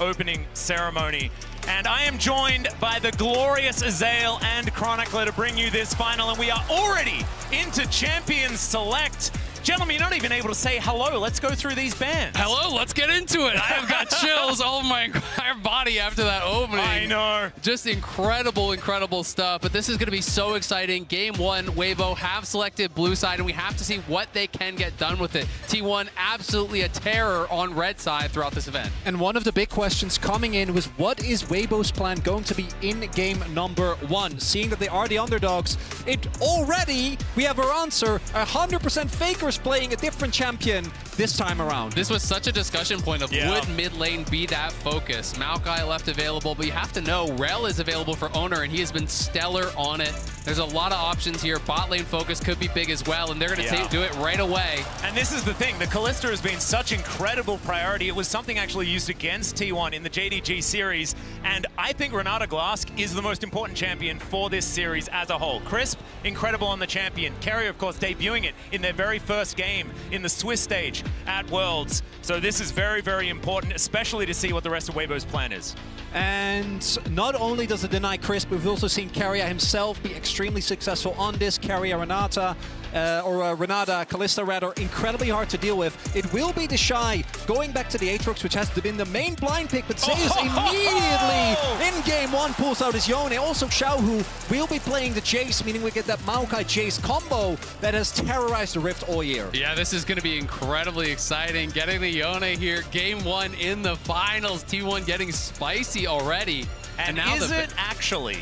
opening ceremony. And I am joined by the glorious Azael and Chronicler to bring you this final, and we are already into Champions Select. Gentlemen, you're not even able to say hello. Let's go through these bands. Hello, let's get into it. I have got chills all over my entire body after that opening. I know. Just incredible, incredible stuff. But this is going to be so exciting. Game one, Weibo have selected blue side, and we have to see what they can get done with it. T1 absolutely a terror on red side throughout this event. And one of the big questions coming in was, what is Weibo's plan going to be in game number one? Seeing that they are the underdogs, we have our answer. 100% Faker's playing a different champion this time around. This was such a discussion point of would mid lane be that focus? Maokai left available, but you have to know Rel is available for Owner, and he has been stellar on it. There's a lot of options here. Bot lane focus could be big as well, and they're going to do it right away. And this is the thing. The Kalista has been such incredible priority. It was something actually used against T1 in the JDG series, and I think Renata Glask is the most important champion for this series as a whole. Crisp, incredible on the champion. Kerry, of course, debuting it in their very first game in the Swiss stage at Worlds. So this is very, very important, especially to see what the rest of Weibo's plan is. And not only does it deny Crisp, but we've also seen Carrier himself be extremely successful on this. Carrier Renata, Renata, Kalista rather, incredibly hard to deal with. It will be the Shy going back to the Aatrox, which has been the main blind pick, but Zeus immediately in game one pulls out his Yone. Also Xiaohu will be playing the Jace, meaning we get that Maokai Jace combo that has terrorized the Rift all year. Yeah, this is going to be incredibly exciting. Getting the Yone here, game one in the finals. T1 getting spicy already. And now is it actually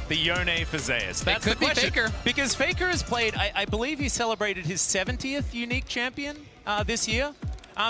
the Yone for Zeus? That's the question. Faker. Because Faker has played, I believe he celebrated his 70th unique champion this year.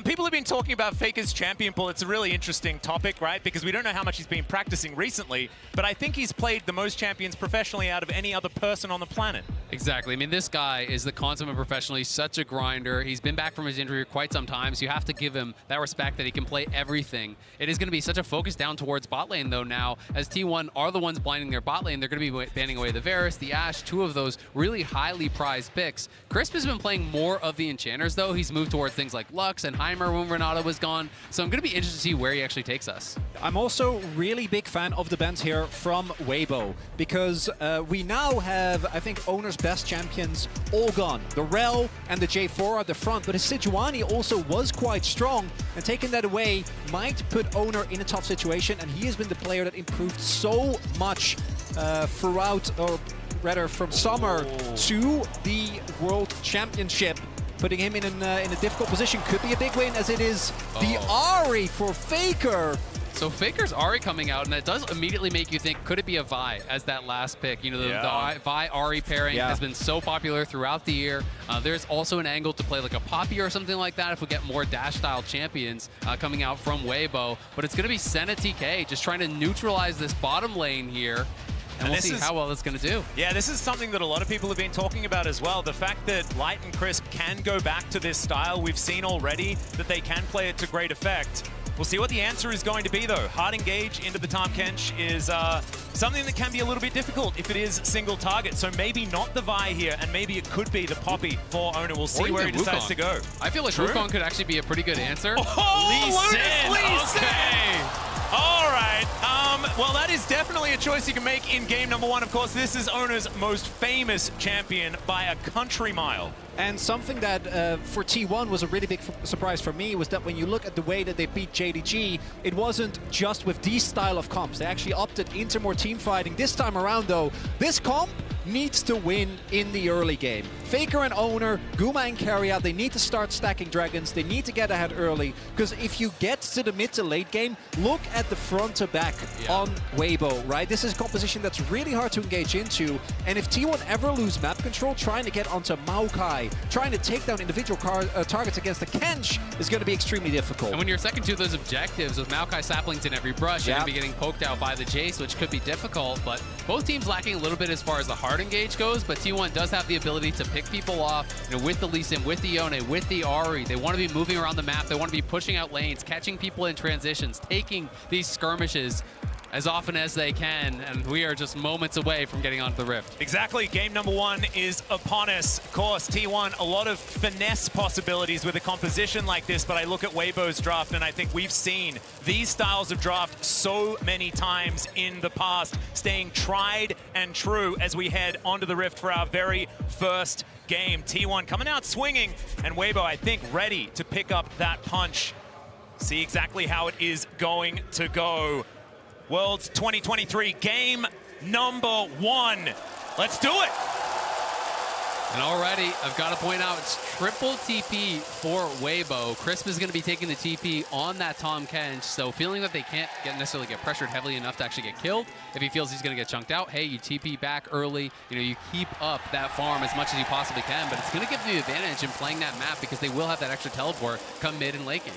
People have been talking about Faker's champion pool. It's a really interesting topic, right? Because we don't know how much he's been practicing recently, but I think he's played the most champions professionally out of any other person on the planet. Exactly. I mean, this guy is the consummate professional. He's such a grinder. He's been back from his injury for quite some time, so you have to give him that respect that he can play everything. It is going to be such a focus down towards bot lane, though, now, as T1 are the ones blinding their bot lane. They're going to be banning away the Varus, the Ashe, two of those really highly prized picks. Crisp has been playing more of the enchanters, though. He's moved towards things like Lux and Heimer when Renata was gone, so I'm going to be interested to see where he actually takes us. I'm also really big fan of the bans here from Weibo, because we now have, I think, Owner's best champions all gone. The Rel and the J4 at the front, but his Sejuani also was quite strong, and taking that away might put Owner in a tough situation, and he has been the player that improved so much throughout, or rather from summer to the World Championship. Putting him in a difficult position could be a big win, as it is the Ahri for Faker. So Faker's Ahri coming out, and that does immediately make you think, could it be a Vi as that last pick? You know, the Vi Ahri pairing has been so popular throughout the year. There's also an angle to play like a Poppy or something like that if we get more dash-style champions coming out from Weibo. But it's going to be Senna TK just trying to neutralize this bottom lane here. And we'll see how well it's going to do. Yeah, this is something that a lot of people have been talking about as well. The fact that Light and Crisp can go back to this style, we've seen already that they can play it to great effect. We'll see what the answer is going to be, though. Hard engage into the Tahm Kench is something that can be a little bit difficult if it is single target. So maybe not the Vi here, and maybe it could be the Poppy for Owner. We'll see where he decides to go. I feel like Wukong could actually be a pretty good answer. Lee Sin! All right. Well, that is definitely a choice you can make in game number one. Of course, this is Owner's most famous champion by a country mile. And something that for T1 was a really big surprise for me was that when you look at the way that they beat JDG, it wasn't just with these style of comps. They actually opted into more team fighting. This time around, though, this comp needs to win in the early game. Faker and Owner, Guma and Carrier, they need to start stacking dragons. They need to get ahead early, because if you get to the mid to late game, look at the front to back on Weibo, right? This is a composition that's really hard to engage into, and if T1 ever lose map control, trying to get onto Maokai, trying to take down individual targets against the Kench is going to be extremely difficult. And when you're second to those objectives, with Maokai saplings in every brush, you're going to be getting poked out by the Jace, which could be difficult, but both teams lacking a little bit as far as the hard engage goes, but T1 does have the ability to pick people off, you know, with the Lee Sin, with the Yone, with the Ahri. They want to be moving around the map. They want to be pushing out lanes, catching people in transitions, taking these skirmishes. as often as they can, and we are just moments away from getting onto the Rift. Exactly. Game number 1 is upon us. Of course, T1, a lot of finesse possibilities with a composition like this, but I look at Weibo's draft and I think we've seen these styles of draft so many times in the past, staying tried and true as we head onto the Rift for our very first game. T1 coming out swinging, and Weibo, I think, ready to pick up that punch. See exactly how it is going to go. Worlds 2023, game number 1. Let's do it. And already, I've got to point out, it's triple TP for Weibo. Crisp is going to be taking the TP on that Tahm Kench, so feeling that they can't necessarily get pressured heavily enough to actually get killed. If he feels he's going to get chunked out, hey, you TP back early. You know, you keep up that farm as much as you possibly can, but it's going to give you the advantage in playing that map because they will have that extra teleport come mid and late game.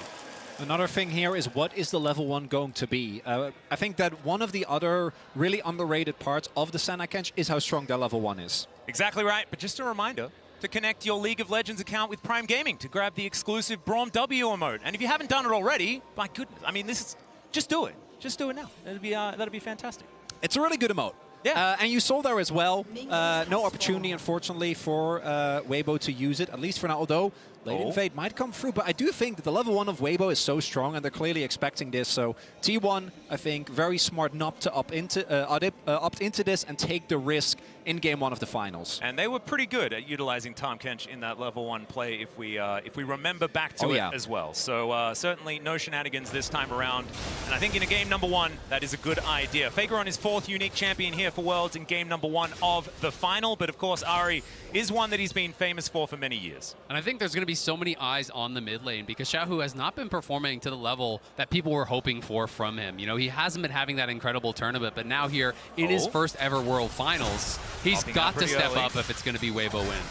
Another thing here is, what is the level 1 going to be? I think that one of the other really underrated parts of the Senna Kench is how strong their level 1 is. Exactly right, but just a reminder to connect your League of Legends account with Prime Gaming to grab the exclusive Braum W emote. And if you haven't done it already, my goodness, I mean, just do it. Just do it now. That'd be fantastic. It's a really good emote. Yeah. And you saw there as well, no opportunity, unfortunately, for Weibo to use it, at least for now, although late invade might come through. But I do think that the level 1 of Weibo is so strong, and they're clearly expecting this. So T1, I think, very smart not to opt into this and take the risk in game 1 of the finals. And they were pretty good at utilizing Tahm Kench in that level 1 play, if we remember back to it as well. So certainly no shenanigans this time around. And I think in a game number 1, that is a good idea. Faker on his 4th unique champion here for Worlds in game number 1 of the final. But of course, Ahri is one that he's been famous for many years. And I think there's going to be so many eyes on the mid lane because Xiaohu has not been performing to the level that people were hoping for from him. You know, he hasn't been having that incredible tournament, but now here in his first ever World Finals, he's got to step up if it's going to be Weibo win.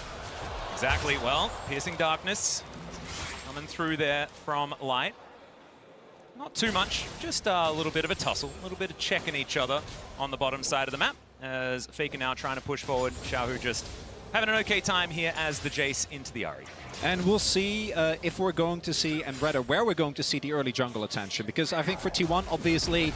Exactly. Well, Piercing Darkness coming through there from Light. Not too much, just a little bit of a tussle, a little bit of checking each other on the bottom side of the map, as Faker now trying to push forward. Xiaohu just having an okay time here as the Jace into the Ahri. And we'll see if we're going to see, and rather where we're going to see the early jungle attention. Because I think for T1, obviously,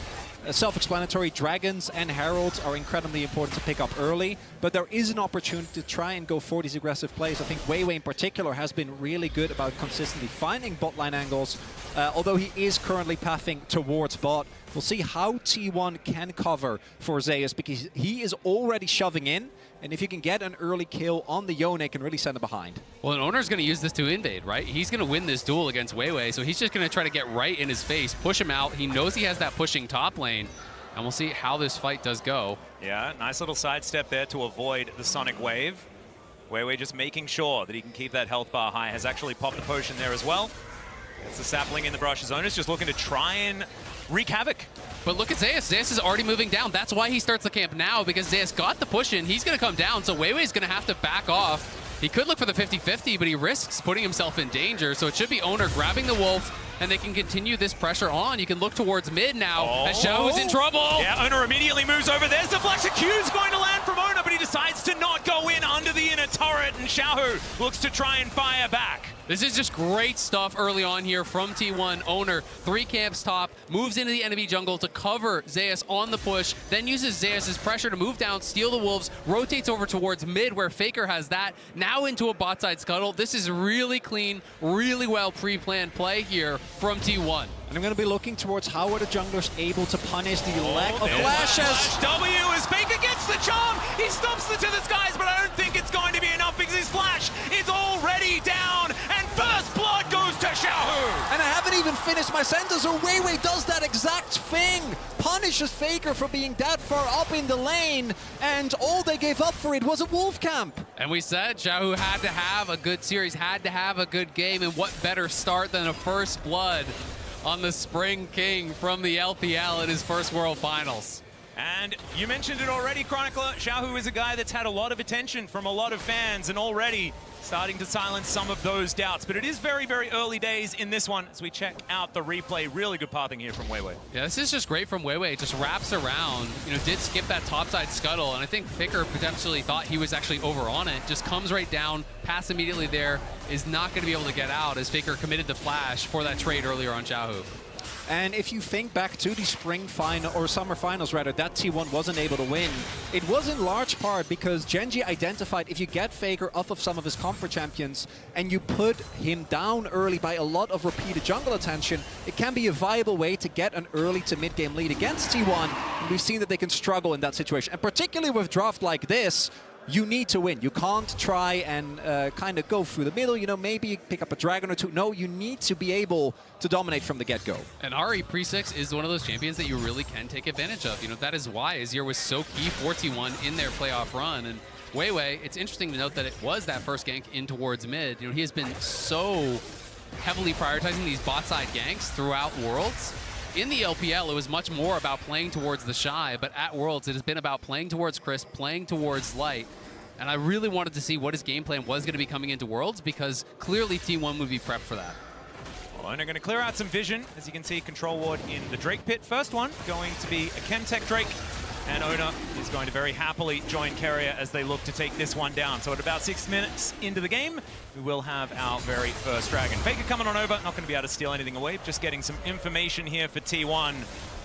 self-explanatory, Dragons and Heralds are incredibly important to pick up early. But there is an opportunity to try and go for these aggressive plays. I think Weiwei in particular has been really good about consistently finding bot line angles. Although he is currently pathing towards bot. We'll see how T1 can cover for Zeus, because he is already shoving in. And if you can get an early kill on the Yone, it can really send him behind. Well, an owner's going to use this to invade, right? He's going to win this duel against Weiwei, so he's just going to try to get right in his face, push him out. He knows he has that pushing top lane, and we'll see how this fight does go. Yeah, nice little sidestep there to avoid the Sonic Wave. Weiwei just making sure that he can keep that health bar high. Has actually popped the potion there as well. It's the sapling in the brush. His owner's just looking to try and wreak havoc. But look at Zeus. Zeus is already moving down. That's why he starts the camp now, because Zeus got the push in. He's going to come down, so Weiwei's going to have to back off. He could look for the 50-50, but he risks putting himself in danger. So it should be Owner grabbing the Wolf, and they can continue this pressure on. You can look towards mid now, as Xiaohu's in trouble. Yeah, Owner immediately moves over. There's the flash. Q's going to land from Owner, but he decides to not go in under the inner turret, and Xiaohu looks to try and fire back. This is just great stuff early on here from T1. Owner, 3 camps top, moves into the enemy jungle to cover Zeus on the push, then uses Zeus' pressure to move down, steal the Wolves, rotates over towards mid where Faker has that, now into a bot side scuttle. This is really clean, really well pre-planned play here from T1. And I'm going to be looking towards how are the junglers able to punish the lack of flashes. W as Faker gets the charm. He stomps it to the skies, but I don't think it's going to be enough because his flash is already down. And first blood goes to Xiaohu. And I haven't even finished my sentence, or Weiwei does that exact thing. Punishes Faker for being that far up in the lane. And all they gave up for it was a wolf camp. And we said Xiaohu had to have a good series, had to have a good game. And what better start than a first blood on the Spring King from the LPL in his first World Finals. And you mentioned it already, Chronicler. Xiaohu is a guy that's had a lot of attention from a lot of fans and already starting to silence some of those doubts. But it is very, very early days in this one as we check out the replay. Really good pathing here from Weiwei. Yeah, this is just great from Weiwei. It just wraps around, you know, did skip that topside scuttle, and I think Faker potentially thought he was actually over on it. Just comes right down, pass immediately there, is not going to be able to get out as Faker committed the flash for that trade earlier on Xiaohu. And if you think back to the spring final, or summer finals rather, that T1 wasn't able to win, it was in large part because Genji identified if you get Faker off of some of his comfort champions and you put him down early by a lot of repeated jungle attention, it can be a viable way to get an early to mid-game lead against T1. And we've seen that they can struggle in that situation. And particularly with draft like this, you need to win. You can't try and kind of go through the middle, you know, maybe pick up a dragon or two. No, you need to be able to dominate from the get-go. And RE Pre-6 is one of those champions that you really can take advantage of. You know, that is why Azir was so key for T1 in their playoff run. And Weibo, it's interesting to note that it was that first gank in towards mid. You know, he has been so heavily prioritizing these bot-side ganks throughout Worlds. In the LPL, it was much more about playing towards the Shy, but at Worlds, it has been about playing towards Chris, playing towards Light. And I really wanted to see what his game plan was going to be coming into Worlds, because clearly T1 would be prepped for that. Well, and they're going to clear out some vision. As you can see, control ward in the Drake pit. First one going to be a Chemtech Drake. And Ona is going to very happily join Keria as they look to take this one down. So at about 6 minutes into the game, we will have our very first dragon. Faker coming on over, not going to be able to steal anything away, just getting some information here for T1.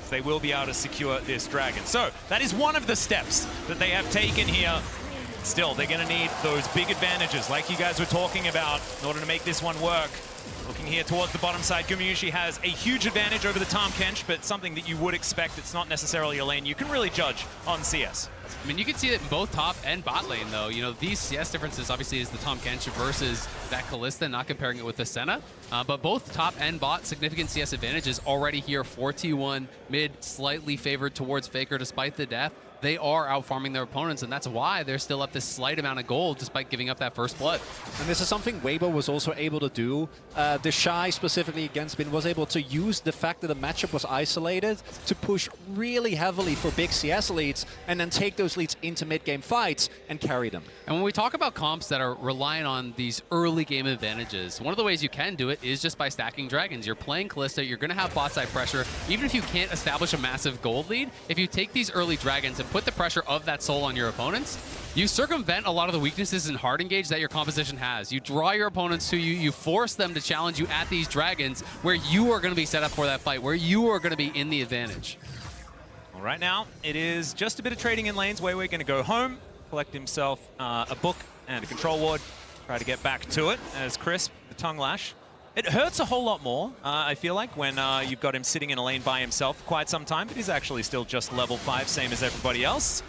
So they will be able to secure this dragon. So that is one of the steps that they have taken here. Still, they're going to need those big advantages like you guys were talking about in order to make this one work. Looking here towards the bottom side, Gumayusi has a huge advantage over the Tahm Kench, but something that you would expect. It's not necessarily a lane you can really judge on CS. I mean, you can see it in both top and bot lane, though. You know, these CS differences obviously is the Tahm Kench versus that Kalista, not comparing it with the Senna. But both top and bot, significant CS advantages already here for T1. Mid, slightly favored towards Faker despite the death. They are out-farming their opponents, and that's why they're still up this slight amount of gold despite giving up that first blood. And this is something Weibo was also able to do. The Shy, specifically against Bin, was able to use the fact that the matchup was isolated to push really heavily for big CS leads and then take those leads into mid-game fights and carry them. And when we talk about comps that are relying on these early game advantages, one of the ways you can do it is just by stacking dragons. You're playing Kalista, you're going to have bot side pressure. Even if you can't establish a massive gold lead, if you take these early dragons and put the pressure of that soul on your opponents, you circumvent a lot of the weaknesses in hard engage that your composition has. You draw your opponents to you, you force them to challenge you at these dragons where you are going to be set up for that fight, where you are going to be in the advantage. Well, right now, it is just a bit of trading in lanes. Weibo going to go home, collect himself a book and a control ward, try to get back to it as Chris, the tongue lash. It hurts a whole lot more, I feel like, when you've got him sitting in a lane by himself for quite some time, but he's actually still just level 5, same as everybody else.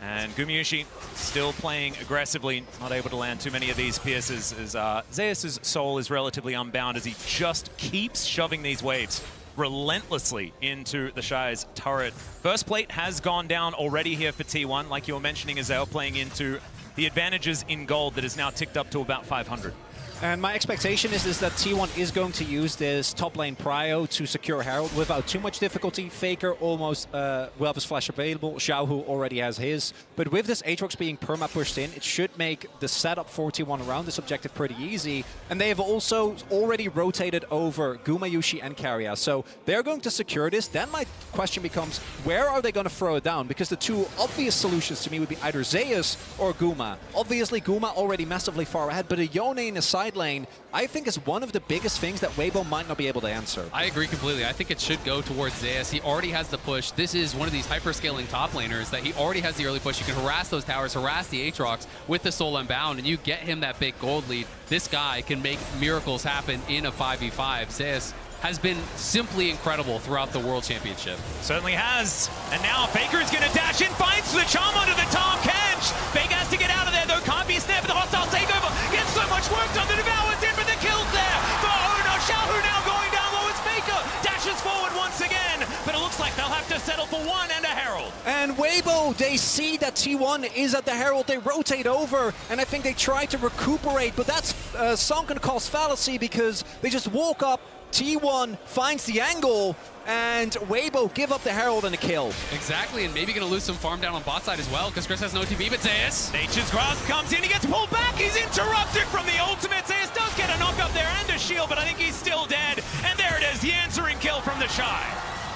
And Gumayusi still playing aggressively, not able to land too many of these pierces, as Zeus' soul is relatively unbound as he just keeps shoving these waves relentlessly into the Shy's turret. First plate has gone down already here for T1, like you were mentioning, as they are playing into the advantages in gold that is now ticked up to about 500. And my expectation is that T1 is going to use this top lane prio to secure Herald without too much difficulty. Faker almost will have his flash available. Xiaohu already has his. But with this Aatrox being perma-pushed in, it should make the setup for T1 around this objective pretty easy. And they have also already rotated over Gumayusi and Keria. So they're going to secure this. Then my question becomes, where are they going to throw it down? Because the two obvious solutions to me would be either Zeus or Guma. Obviously, Guma already massively far ahead, but a Yone in a side lane, I think, is one of the biggest things that Weibo might not be able to answer. I agree completely. I think it should go towards Zeus. He already has the push. This is one of these hyper-scaling top laners that he already has the early push. You can harass those towers, harass the Aatrox with the Soul Unbound, and you get him that big gold lead. This guy can make miracles happen in a 5v5. Zeus has been simply incredible throughout the World Championship. Certainly has. And now Faker is going to dash in, finds the charm onto the Tahm Kench. Faker has to get out of there, though. Can't be snared for the hostile takeover. Gets so much work done. The Devour's in for the kills there. For Ona, Xiaohu now going down low as Faker dashes forward once again. But it looks like they'll have to settle for one and a Herald. And Weibo, they see that T1 is at the Herald. They rotate over, and I think they try to recuperate. But that's sunken cost fallacy because they just walk up. T1 finds the angle, and Weibo give up the Herald and a kill. Exactly, and maybe going to lose some farm down on bot side as well, because Chris has no TP, but Zeus. Nature's Grasp comes in, he gets pulled back, he's interrupted from the ultimate. Zeus does get a knock up there and a shield, but I think he's still dead. And there it is, the answering kill from the Shy.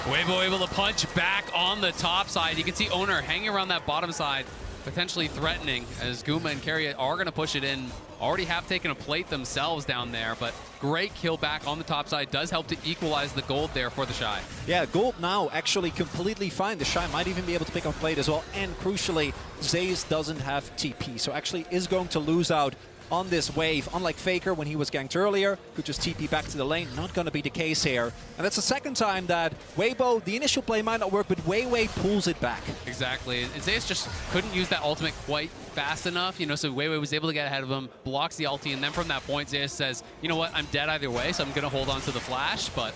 Weibo able to punch back on the top side. You can see Owner hanging around that bottom side, potentially threatening, as Guma and Keria are going to push it in. already have taken a plate themselves down there, but great kill back on the top side. Does help to equalize the gold there for the Shy. Yeah, gold now actually completely fine. The Shy might even be able to pick up a plate as well. And crucially, Zeus doesn't have TP, so actually is going to lose out on this wave. Unlike Faker when he was ganked earlier, could just TP back to the lane. Not going to be the case here. And that's the second time that Weibo, the initial play might not work, but Weiwei pulls it back. Exactly. And Zeus just couldn't use that ultimate quite fast enough, you know, so Weiwei was able to get ahead of him, blocks the ulti, and then from that point, Zeus says, you know what, I'm dead either way, so I'm going to hold on to the flash, but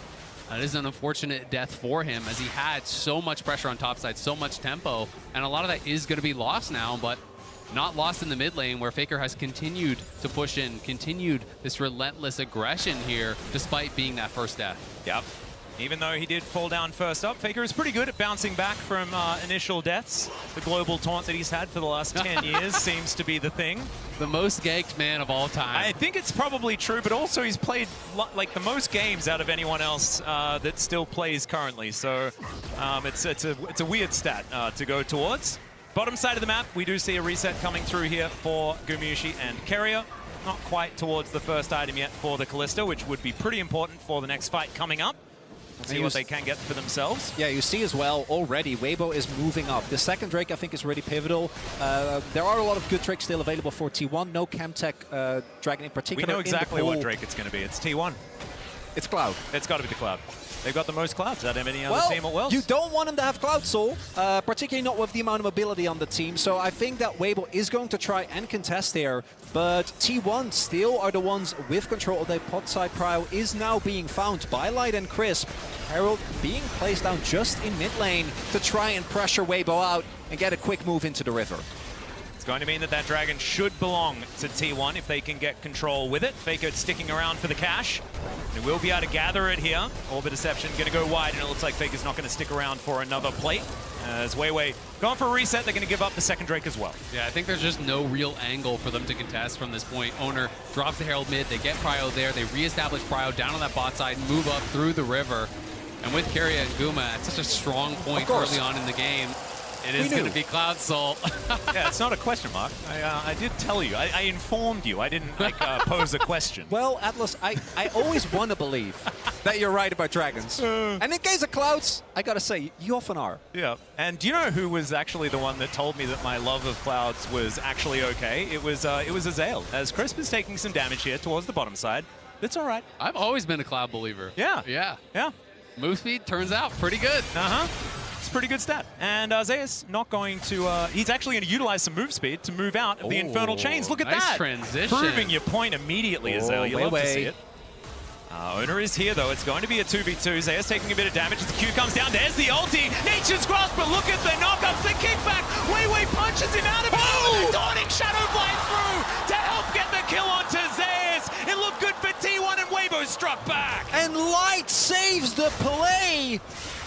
that is an unfortunate death for him as he had so much pressure on top side, so much tempo, and a lot of that is going to be lost now, but not lost in the mid lane where Faker has continued to push in, continued this relentless aggression here despite being that first death. Yep. Even though he did fall down first up, Faker is pretty good at bouncing back from initial deaths. The global taunt that he's had for the last 10 years seems to be the thing. The most ganked man of all time. I think it's probably true, but also he's played like the most games out of anyone else that still plays currently. So it's a weird stat to go towards. Bottom side of the map, we do see a reset coming through here for Gumushi and Keria. Not quite towards the first item yet for the Kalista, which would be pretty important for the next fight coming up. We'll see what they can get for themselves. Yeah, you see as well already, Weibo is moving up. The second Drake, I think, is really pivotal. There are a lot of good Drakes still available for T1. No Chemtech Dragon in particular. We know exactly what Drake it's going to be. It's T1. It's Cloud. It's got to be the Cloud. They've got the most Clouds out of any other team at Worlds. You don't want him to have Cloud Soul, particularly not with the amount of mobility on the team. So I think that Weibo is going to try and contest here. But T1 still are the ones with control of their pot side. Prio is now being found by Light and Crisp. Herald being placed down just in mid lane to try and pressure Weibo out and get a quick move into the river. It's going to mean that that dragon should belong to T1 if they can get control with it. Faker sticking around for the cash. They will be able to gather it here. Orb of Deception going to go wide, and it looks like Faker's not going to stick around for another plate. As Weiwei going for a reset, they're going to give up the second Drake as well. Yeah, I think there's just no real angle for them to contest from this point. Owner drops the Herald mid, they get Prio there, they reestablish Prio down on that bot side, move up through the river. And with Keria and Guma at such a strong point early on in the game, it is going to be Cloud Soul. Yeah, it's not a question mark. I did tell you. I informed you. I didn't pose a question. Well, Atlas, I always want to believe that you're right about dragons. And in case of Clouds, I got to say, you often are. Yeah. And do you know who was actually the one that told me that my love of Clouds was actually okay? It was Azael. As Crisp is taking some damage here towards the bottom side. It's all right. I've always been a Cloud believer. Yeah. Yeah. Yeah. Move speed turns out pretty good. Uh-huh. It's a pretty good stat. And Zeus not going to, he's actually going to utilize some move speed to move out of the Infernal Chains. Look at nice that. Transition. Proving your point immediately, Azael. You love to see it. Owner is here, though. It's going to be a 2v2. Zeus taking a bit of damage as the Q comes down. There's the ulti. Nature's Grasp, but look at the knockups, the kickback. Weiwei punches him out of it. Oh! The Daunting Shadow flies through to help get the kill onto Zeus. It looked good for T1, and Weibo struck back. And Light saves the play.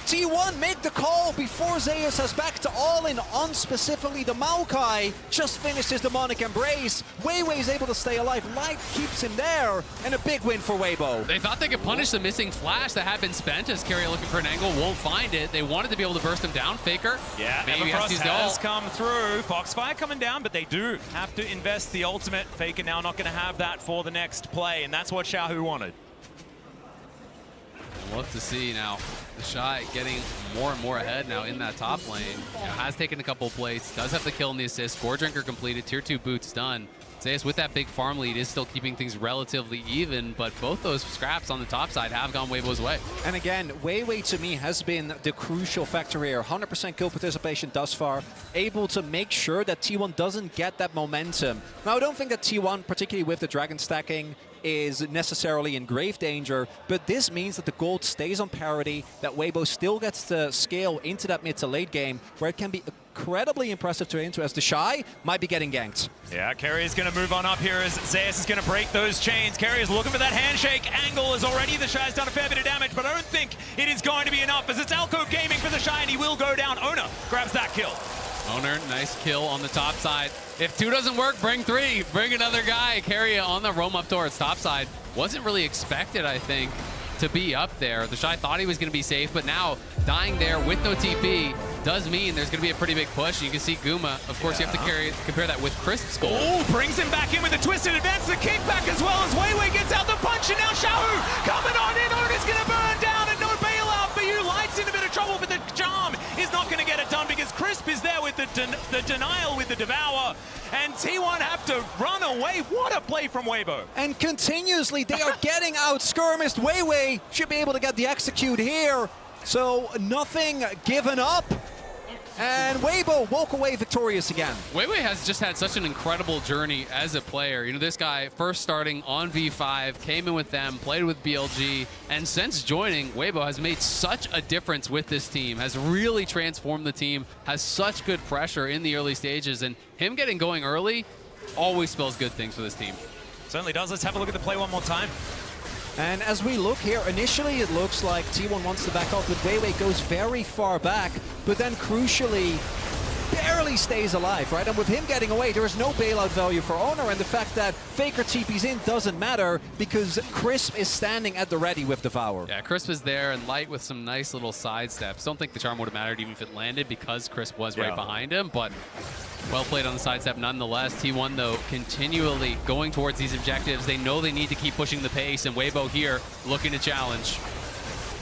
T1 make the call before Zeus has back to all-in on specifically the Maokai. Just finished his demonic embrace. Weiwei is able to stay alive. Light keeps him there, and a big win for Weibo. They thought they could punish the missing flash that had been spent as Keria looking for an angle, won't find it. They wanted to be able to burst him down. Faker. Yeah, maybe Everfrost has come through. Foxfire coming down, but they do have to invest the ultimate. Faker now not going to have that for the next play, and that's what Xiaohu wanted. We'll have to see now. The Shy getting more and more ahead now in that top lane. Has taken a couple plates, does have the kill and the assist. Gore Drinker completed, tier 2 boots done. Zeus with that big farm lead is still keeping things relatively even, but both those scraps on the top side have gone Weibo's way. And again, Weiwei to me has been the crucial factor here. 100% kill participation thus far, able to make sure that T1 doesn't get that momentum. Now, I don't think that T1, particularly with the dragon stacking, is necessarily in grave danger, but this means that the gold stays on parity, that Weibo still gets to scale into that mid to late game, where it can be incredibly impressive to enter as the Shy might be getting ganked. Yeah, Keria is going to move on up here as Zeus is going to break those chains. Keria is looking for that handshake angle as already the Shy's done a fair bit of damage, but I don't think it is going to be enough as it's Alcove Gaming for the Shy, and he will go down. Owner grabs that kill. Owner, nice kill on the top side. If 2 doesn't work, bring 3. Bring another guy. Keria on the roam up towards top side. Wasn't really expected, I think, to be up there. The Shy thought he was going to be safe, but now dying there with no TP. does mean there's going to be a pretty big push. You can see Guma. Of course, you have to compare that with Crisp's goal. Oh, brings him back in with a twisted advance, the kickback as well as Weiwei gets out the punch, and now Shahu coming on in. Ona's going to burn down, and no bailout for you. Light's in a bit of trouble, but the charm is not going to get it done because Crisp is there with the denial with the Devour, and T1 have to run away. What a play from Weibo. And continuously, they are getting out skirmished. Weiwei should be able to get the execute here. So nothing given up. And Weibo walk away victorious again. Weiwei has just had such an incredible journey as a player. You know, this guy first starting on V5, came in with them, played with BLG, and since joining, Weibo has made such a difference with this team, has really transformed the team, has such good pressure in the early stages, and him getting going early always spells good things for this team. Certainly does. Let's have a look at the play one more time. And as we look here, initially it looks like T1 wants to back up, but Weiwei goes very far back, but then crucially barely stays alive, right? And with him getting away, there is no bailout value for Owner, and the fact that Faker TP's in doesn't matter because Crisp is standing at the ready with Devour. Yeah, Crisp is there, and Light with some nice little side steps. Don't think the charm would have mattered even if it landed because Crisp was right behind him, but well played on the sidestep nonetheless. T1, though, continually going towards these objectives. They know they need to keep pushing the pace, and Weibo here looking to challenge.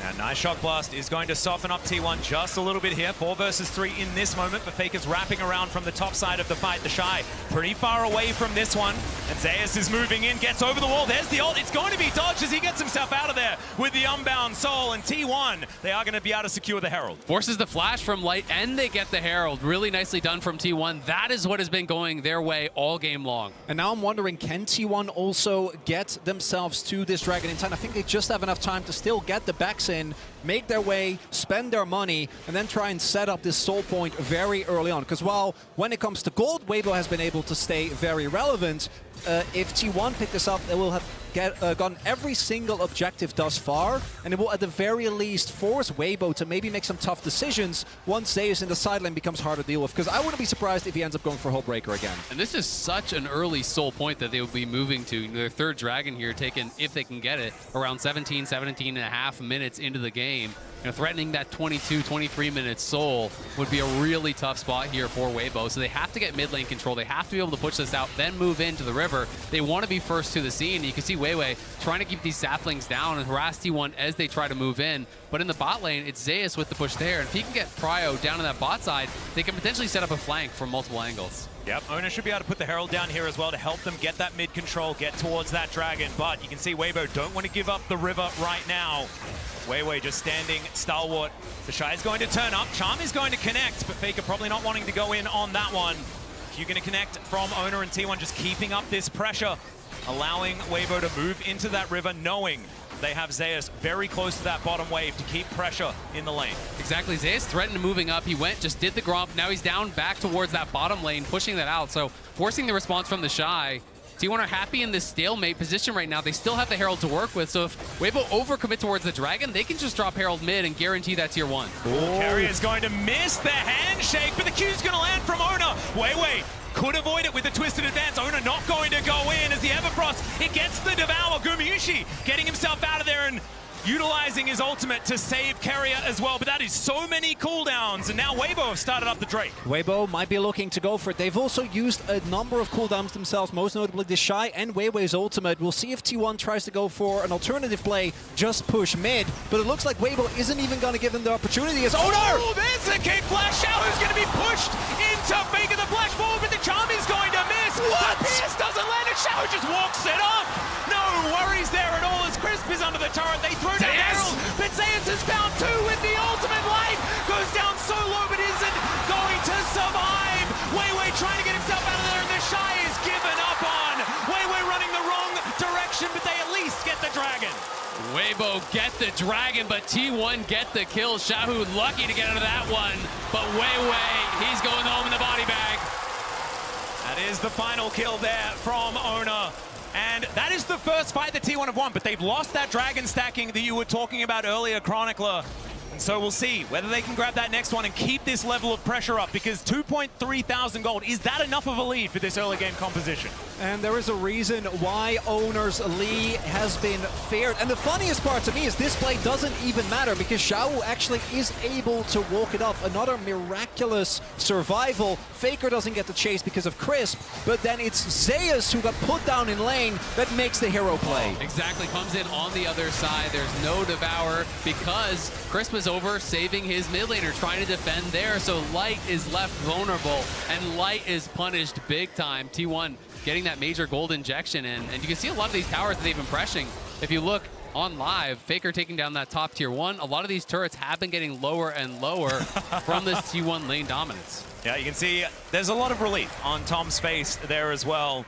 And nice shock blast is going to soften up T1 just a little bit here. 4 versus 3 in this moment, but Faker's wrapping around from the top side of the fight. The Shy pretty far away from this one. And Zeus is moving in, gets over the wall. There's the ult. It's going to be dodged as he gets himself out of there with the Unbound Soul. And T1, they are going to be able to secure the Herald. Forces the flash from Light, and they get the Herald. Really nicely done from T1. That is what has been going their way all game long. And now I'm wondering, can T1 also get themselves to this Dragon in time? I think they just have enough time to still get the backs in, make their way, spend their money, and then try and set up this soul point very early on. Because while when it comes to gold, Weibo has been able to stay very relevant, if T1 pick this up, they will have gotten every single objective thus far, and it will at the very least force Weibo to maybe make some tough decisions once Zeus in the sideline becomes hard to deal with, because I wouldn't be surprised if he ends up going for Hullbreaker again. And this is such an early soul point that they will be moving to. Their third Dragon here taken, if they can get it, around 17 and a half minutes into the game. You know, threatening that 23-minute soul would be a really tough spot here for Weibo. So they have to get mid lane control. They have to be able to push this out, then move into the river. They want to be first to the scene. You can see Weiwei trying to keep these saplings down and harass T1 as they try to move in. But in the bot lane, it's Zeus with the push there. And if he can get Pryo down in that bot side, they can potentially set up a flank from multiple angles. Yep, Owner should be able to put the Herald down here as well to help them get that mid control, get towards that Dragon. But you can see Weibo don't want to give up the river right now. Weiwei just standing stalwart. The Shy is going to turn up. Charm is going to connect, but Faker probably not wanting to go in on that one. You're going to connect from Owner and T1, just keeping up this pressure, allowing Weibo to move into that river, knowing they have Zeus very close to that bottom wave to keep pressure in the lane. Exactly. Zeus threatened moving up. He went, just did the gromp. Now he's down back towards that bottom lane, pushing that out. So forcing the response from the Shy. T1 are happy in this stalemate position right now. They still have the Herald to work with, so if Weibo overcommit towards the Dragon, they can just drop Herald mid and guarantee that tier 1. Carrier's going to miss the handshake, but the Q's going to land from Owner. Weiwei could avoid it with the twisted advance. Owner not going to go in as the Everfrost, it gets the Devour. Gumayushi getting himself out of there and utilizing his ultimate to save Carrier as well, but that is so many cooldowns, and now Weibo have started up the Drake. Weibo might be looking to go for it. They've also used a number of cooldowns themselves, most notably the Shy and Weiwei's ultimate. We'll see if T1 tries to go for an alternative play, just push mid, but it looks like Weibo isn't even going to give them the opportunity as Owner! Oh, there's a kick flash. Shao's going to be pushed into Faker the flash forward, but the Charm is going to miss. What? The Pierce doesn't land, and Shao just walks it off. No worries there at all as Crisp is under the turret. They throw down Herald, but Zeus has found 2 with the ultimate life. Goes down so low, but isn't going to survive. Weiwei trying to get himself out of there, and the Shy is given up on. Weiwei running the wrong direction, but they at least get the Dragon. Weibo get the Dragon, but T1 get the kill. Shahu lucky to get out of that one, but Weiwei, he's going home in the body bag. That is the final kill there from Owner. And that is the first fight that T1 have won, but they've lost that Dragon stacking that you were talking about earlier, Chronicler. And so we'll see whether they can grab that next one and keep this level of pressure up, because 2,300 gold, is that enough of a lead for this early game composition? And there is a reason why Owner's Lee has been feared. And the funniest part to me is this play doesn't even matter because Xiao actually is able to walk it off. Another miraculous survival. Faker doesn't get the chase because of Crisp, but then it's Zeus who got put down in lane that makes the hero play. Exactly, comes in on the other side. There's no Devour because Crisp is over saving his mid laner, trying to defend there. So Light is left vulnerable, and Light is punished big time. T1 getting that major gold injection in, and you can see a lot of these towers that they've been pressing. If you look on live, Faker taking down that top tier 1. A lot of these turrets have been getting lower and lower from this T1 lane dominance. Yeah, you can see there's a lot of relief on Tom's face there as well.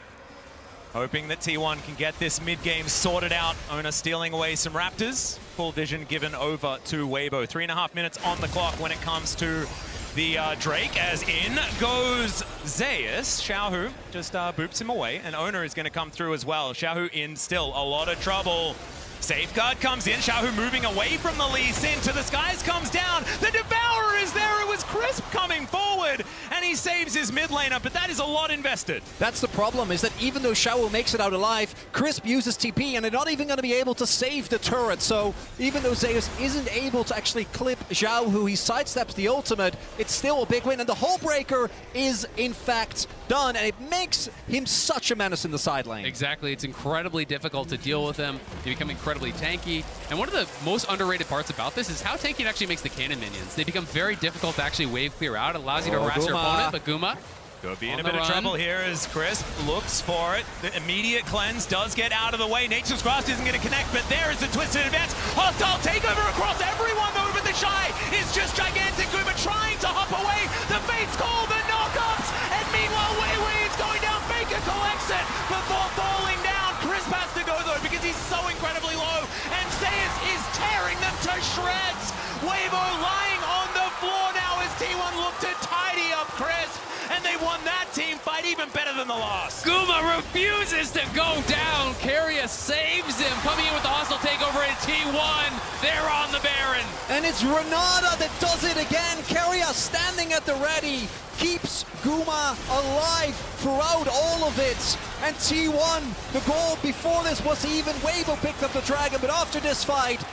Hoping that T1 can get this mid-game sorted out. Owner stealing away some Raptors. Full vision given over to Weibo. 3.5 minutes on the clock when it comes to the Drake, as in goes Zeus. Xiaohu just boops him away, and Owner is going to come through as well. Xiaohu in still a lot of trouble. Safeguard comes in. Xiaohu moving away from the Lee Sin to the skies, comes down. The Devourer is there. It was Crisp coming forward, and he saves his mid laner, but that is a lot invested. That's the problem, is that even though Xiao makes it out alive, Crisp uses TP, and they're not even going to be able to save the turret. So even though Zeus isn't able to actually clip Xiao, who he sidesteps the ultimate, it's still a big win, and the Hull Breaker is in fact done, and it makes him such a menace in the side lane. Exactly, it's incredibly difficult to deal with him. They become incredibly tanky, and one of the most underrated parts about this is how tanky it actually makes the cannon minions. They become very difficult to actually wave clear out. It allows you to harass your opponent, but Guma could be in a bit of trouble here as Crisp looks for it. The immediate cleanse does get out of the way. Nature's Grasp isn't going to connect, but there is a twisted advance. Hostile takeover across everyone though, but the Shy is just gigantic. Guma trying to hop away. The Fates call the knockups, and meanwhile Weiwei is going down. Faker collects it before falling down. Crisp has to go though because he's so incredibly low, and Zeus is tearing them to shreds. Weibo lying on the floor now as T1 look to tidy up Crisp, and they won that team fight even better than the last. Guma refuses to go down. Keria saves him, coming in with the hostile takeover in T1. They're on the Baron. And it's Renata that does it again. Keria standing at the ready, keeps Guma alive throughout all of it. And T1, the goal before this was even. Weibo picked up the dragon, but after this fight,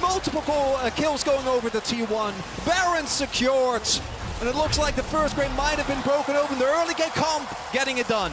multiple kills going over the T1. Baron secured. And it looks like the first grade might have been broken open. The early game comp getting it done.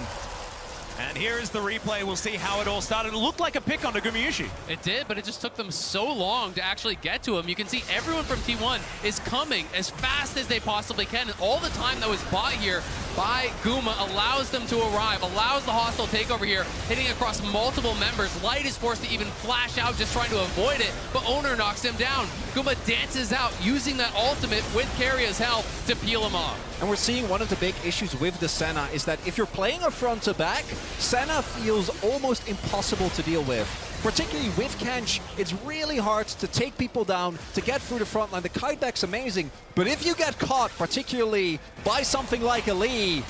And here is the replay. We'll see how it all started. It looked like a pick on Gumayushi. It did, but it just took them so long to actually get to him. You can see everyone from T1 is coming as fast as they possibly can. And all the time that was bought here by Guma allows them to arrive, allows the hostile takeover here, hitting across multiple members. Light is forced to even flash out, just trying to avoid it, but Owner knocks him down. Guma dances out, using that ultimate with Keria's help to peel him off. And we're seeing one of the big issues with the Senna is that if you're playing a front to back, Senna feels almost impossible to deal with. Particularly with Kench, it's really hard to take people down, to get through the front line. The kiteback's amazing, but if you get caught, particularly by something like a Lee,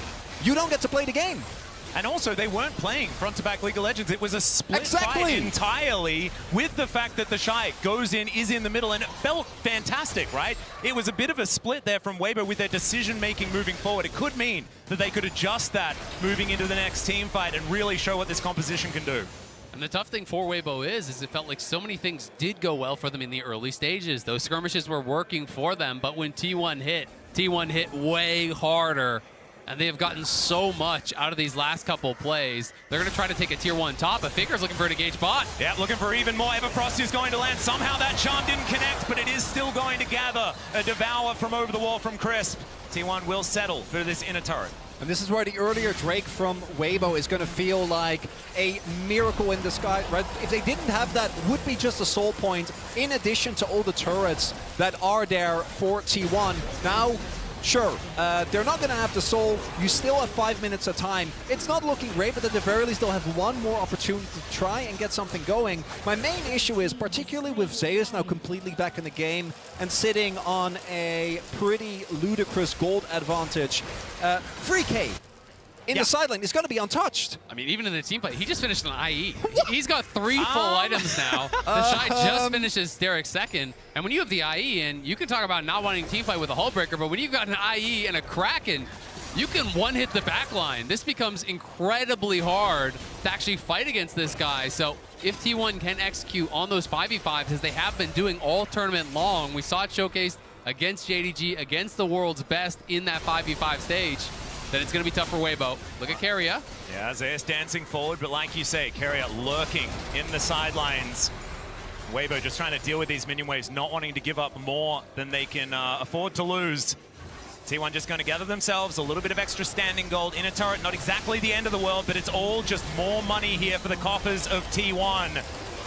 you don't get to play the game. And also, they weren't playing front-to-back League of Legends. It was a split fight entirely, with the fact that the Shy goes in, is in the middle, and it felt fantastic, right? It was a bit of a split there from Weibo with their decision-making moving forward. It could mean that they could adjust that moving into the next team fight and really show what this composition can do. And the tough thing for Weibo is it felt like so many things did go well for them in the early stages. Those skirmishes were working for them, but when T1 hit way harder. And they have gotten so much out of these last couple plays. They're going to try to take a tier 1 top, but Faker's looking for an engaged bot. Yeah, looking for even more. Everfrost is going to land. Somehow that charm didn't connect, but it is still going to gather a Devour from over the wall from Crisp. T1 will settle for this inner turret. And this is where the earlier Drake from Weibo is going to feel like a miracle in the sky, right? If they didn't have that, would be just a soul point in addition to all the turrets that are there for T1. Now, sure, they're not going to have the soul. You still have 5 minutes of time. It's not looking great, but at the very least, they'll have one more opportunity to try and get something going. My main issue is, particularly with Zeus now completely back in the game and sitting on a pretty ludicrous gold advantage, 3K in the sideline is going to be untouched. I mean, even in the team fight, he just finished an IE. He's got 3 full items now. The Shy just finishes Derek's second. And when you have the IE in, you can talk about not wanting team fight with a Hull Breaker, but when you've got an IE and a Kraken, you can one-hit the backline. This becomes incredibly hard to actually fight against this guy. So if T1 can execute on those 5v5s, as they have been doing all tournament long, we saw it showcased against JDG, against the world's best in that 5v5 stage, then it's going to be tough for Weibo. Look at Keria. Yeah, Zeus dancing forward, but like you say, Keria lurking in the sidelines. Weibo just trying to deal with these minion waves, not wanting to give up more than they can afford to lose. T1 just going to gather themselves a little bit of extra standing gold in a turret. Not exactly the end of the world, but it's all just more money here for the coffers of T1.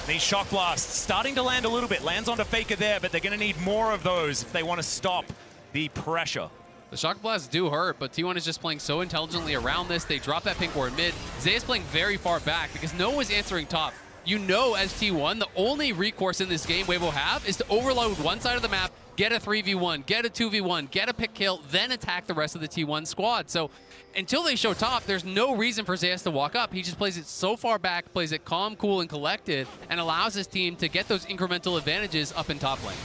These shock blasts starting to land a little bit. Lands onto Faker there, but they're going to need more of those if they want to stop the pressure. The shock blasts do hurt, but T1 is just playing so intelligently around this. They drop that pink ward mid. Zeus playing very far back because no one was answering top. You know, as T1, the only recourse in this game Weibo have is to overload one side of the map, get a 3v1, get a 2v1, get a pick kill, then attack the rest of the T1 squad. So until they show top, there's no reason for Zeus to walk up. He just plays it so far back, plays it calm, cool, and collected, and allows his team to get those incremental advantages up in top lane.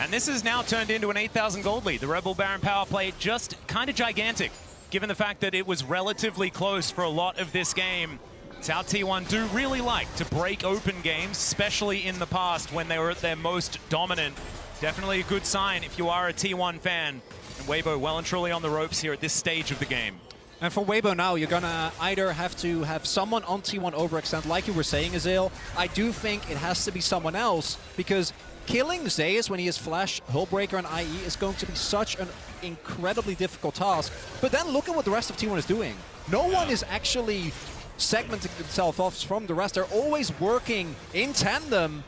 And this has now turned into an 8,000 gold lead. The Rebel Baron power play just kind of gigantic, given the fact that it was relatively close for a lot of this game. It's how T1 do really like to break open games, especially in the past when they were at their most dominant. Definitely a good sign if you are a T1 fan. And Weibo well and truly on the ropes here at this stage of the game. And for Weibo now, you're gonna either have to have someone on T1 overextend, like you were saying, Azil. I do think it has to be someone else, because killing Zeus when he has Flash, Hullbreaker, and IE is going to be such an incredibly difficult task. But then look at what the rest of T1 is doing. No one is actually segmenting themselves off from the rest. They're always working in tandem.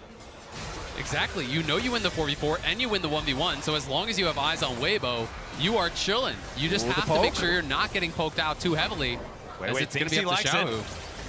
Exactly. You know you win the 4v4 and you win the 1v1, so as long as you have eyes on Weibo, you are chilling. You just have to make sure you're not getting poked out too heavily, as it's going to be up to Xiaohu.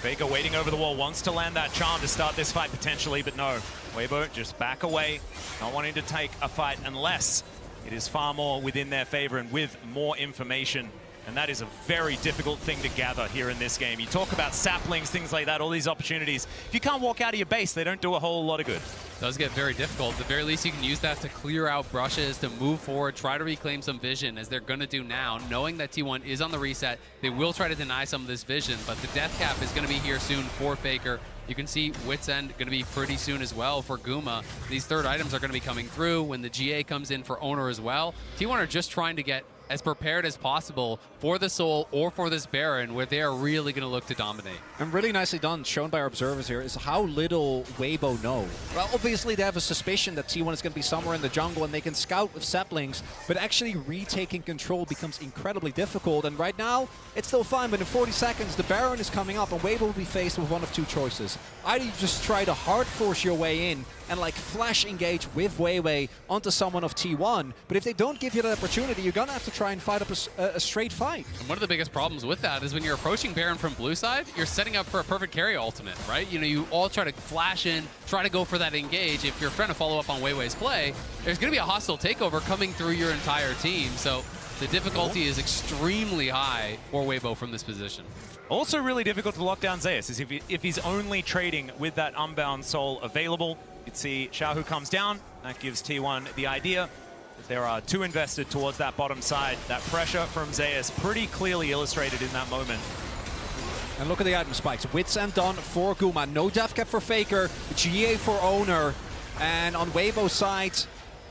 Faker waiting over the wall, wants to land that charm to start this fight potentially, but no. Weibo just back away, not wanting to take a fight unless it is far more within their favor and with more information. And that is a very difficult thing to gather here in this game. You talk about saplings, things like that, all these opportunities. If you can't walk out of your base, they don't do a whole lot of good. It does get very difficult. At the very least, you can use that to clear out brushes, to move forward, try to reclaim some vision, as they're going to do now. Knowing that T1 is on the reset, they will try to deny some of this vision, but the death cap is going to be here soon for Faker. You can see Wit's End going to be pretty soon as well for Guma. These third items are going to be coming through when the GA comes in for Owner as well. T1 are just trying to get as prepared as possible for the Soul or for this Baron, where they are really going to look to dominate. And really nicely done, shown by our observers here, is how little Weibo know. Well, obviously they have a suspicion that T1 is going to be somewhere in the jungle and they can scout with saplings, but actually retaking control becomes incredibly difficult. And right now, it's still fine, but in 40 seconds, the Baron is coming up and Weibo will be faced with one of two choices. Either you just try to hard force your way in and like flash engage with Weiwei onto someone of T1, but if they don't give you that opportunity, you're gonna have to try and fight up a straight fight. And one of the biggest problems with that is when you're approaching Baron from blue side, you're setting up for a perfect carry ultimate, right? You know, you all try to flash in, try to go for that engage. If you're trying to follow up on Weiwei's play, there's gonna be a hostile takeover coming through your entire team. So the difficulty is extremely high for Weibo from this position. Also really difficult to lock down Zeus is if he's only trading with that Unbound Soul available. You can see Xiaohu comes down. That gives T1 the idea that there are two invested towards that bottom side. That pressure from Zeus pretty clearly illustrated in that moment. And look at the item spikes. Wits End done for Guma. No death cap for Faker. GA for Owner. And on Weibo's side,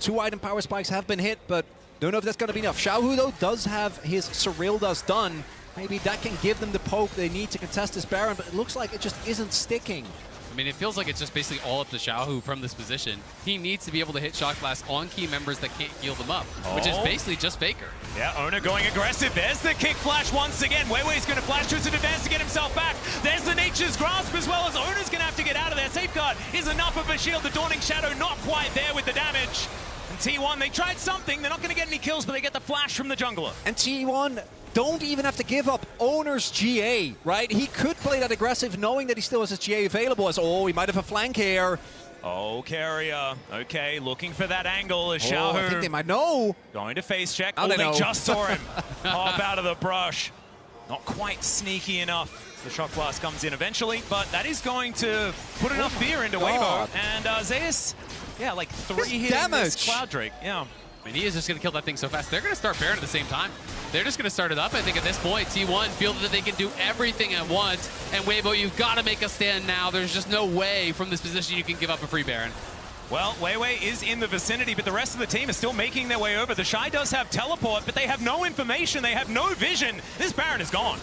2 item power spikes have been hit, but don't know if that's going to be enough. Xiaohu, though, does have his Cyrildas done. Maybe that can give them the poke they need to contest this Baron, but it looks like it just isn't sticking. I mean, it feels like it's just basically all up to Xiaohu from this position. He needs to be able to hit Shock Blast on key members that can't heal them up, which is basically just Faker. Yeah, Owner going aggressive. There's the kick flash once again. Weiwei's going to flash to his advance to get himself back. There's the Nature's Grasp as well, as Owner's going to have to get out of there. Safeguard is enough of a shield. The Dawning Shadow not quite there with the damage. And T1, they tried something. They're not going to get any kills, but they get the flash from the jungler. And T1 don't even have to give up Owner's GA, right? He could play that aggressive knowing that he still has his GA available as, oh, he might have a flank here. Oh, Keria. Okay, looking for that angle as Xiaohu. I think they might know. Going to face check. Oh, they just saw him hop out of the brush. Not quite sneaky enough. The Shock Blast comes in eventually, but that is going to put enough fear into Weibo. And Zeus, yeah, like 3 hits in this Cloud Drake. Yeah. And he is just going to kill that thing so fast. They're going to start Baron at the same time. They're just going to start it up. I think at this point, T1 feel that they can do everything at once. And Weibo, you've got to make a stand now. There's just no way from this position you can give up a free Baron. Well, Weiwei is in the vicinity, but the rest of the team is still making their way over. The Shy does have teleport, but they have no information. They have no vision. This Baron is gone.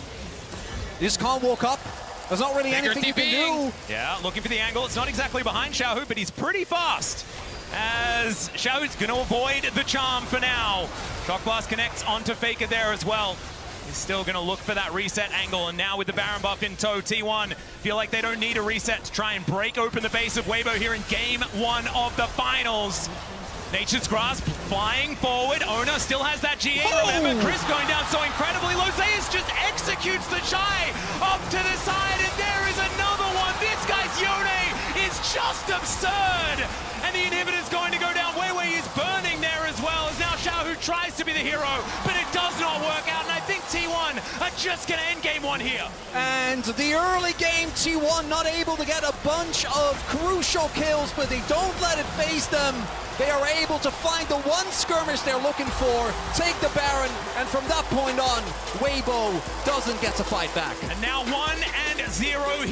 This can't walk up. There's not really anything you can do. Yeah, looking for the angle. It's not exactly behind Xiaohu, but he's pretty fast. As Xiaohu's going to avoid the charm for now. Shock Blast connects onto Faker there as well. He's still going to look for that reset angle, and now with the Baron buff in tow, T1 feel like they don't need a reset to try and break open the base of Weibo here in Game 1 of the finals. Nature's Grasp flying forward. Ona still has that GA, remember? Chris going down so incredibly low. Zeus just executes the Shy up to the side, and there is another one. This guy's Yone is just absurd. And the inhibitor's going to go down. Weiwei is burning there as well, as now Xiaohu tries to be the hero, but it does not work out, and I think T1 are just going to end Game 1 here. And the early game, T1 not able to get a bunch of crucial kills, but they don't let it phase them. They are able to find the one skirmish they're looking for, take the Baron, and from that point on, Weibo doesn't get to fight back. And now 1-0 here.